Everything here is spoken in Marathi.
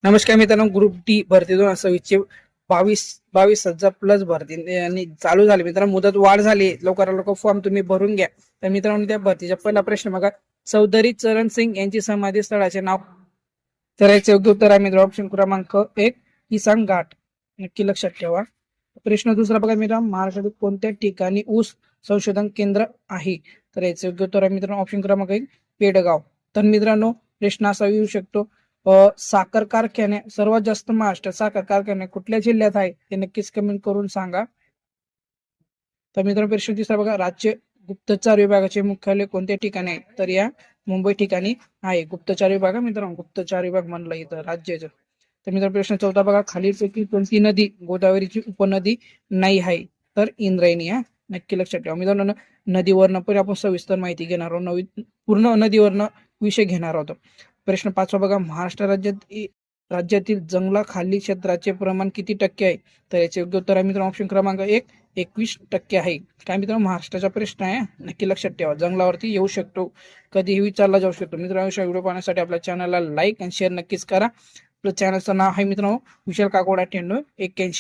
नमस्कार मित्रांनो, ग्रुप डी भरती 2026 बावीस 22,000 प्लस भरती आणि चालू झाली. मित्रांनो मुदत वाढ झाली, लवकरात लवकर फॉर्म तुम्ही भरून घ्या. तर मित्रांनो त्या भरतीचा पहिला प्रश्न बघा, चौधरी चरण सिंग यांची समाधी स्थळाचे नाव. तर याचे योग्य उत्तर आहे मित्रांनो ऑप्शन क्रमांक 1 किसान घाट. नक्की लक्षात ठेवा. प्रश्न दुसरा बघा मित्रांनो, महाराष्ट्रातील कोणत्या ठिकाणी ऊस संशोधन केंद्र आहे? तर याचे योग्य उत्तर आहे मित्रांनो ऑप्शन क्रमांक 1 पेडगाव. तर मित्रांनो प्रश्न असा येऊ शकतो, साखर कारखाने सर्वात जास्त महाराष्ट्रात साखर कारखाने कुठल्या जिल्ह्यात आहे ते नक्कीच कमेंट करून सांगा. तर मित्रांनो प्रश्न तिसरा बघा, राज्य गुप्तचर विभागाचे मुख्यालय कोणत्या ठिकाणी आहे? तर या मुंबई ठिकाणी आहे गुप्तचर विभाग. मित्रांनो गुप्तचर विभाग म्हणलं इथं राज्याचं. तर मित्रांनो प्रश्न चौथा बघा, खालीलपैकी कोणती नदी गोदावरीची उपनदी नाही आहे? तर इंद्रायणी. नक्की लक्षात ठेवा मित्रांनो. नदीवरनं पण आपण सविस्तर माहिती घेणार आहोत, पूर्ण नदीवरनं विषय घेणार आहोत. प्रश्न पाचवा बघा, महाराष्ट्र राज्यातील जंगलाखाली क्षेत्राचे प्रमाण किती टक्के आहे? तर याचे योग्य उत्तर आहे मित्रांनो ऑप्शन क्रमांक 1 21% आहे. काय मित्रांनो महाराष्ट्राचा प्रश्न आहे, नक्की लक्षात ठेवा. जंगलावरती येऊ शकतो, कधीही विचारला जाऊ शकतो. मित्रांनो अशा व्हिडिओ पाहण्यासाठी आपल्या चॅनलला लाईक आणि शेअर नक्कीच करा. आपल्या चॅनलचं नाव आहे मित्रांनो विशाल काकोडा 9181.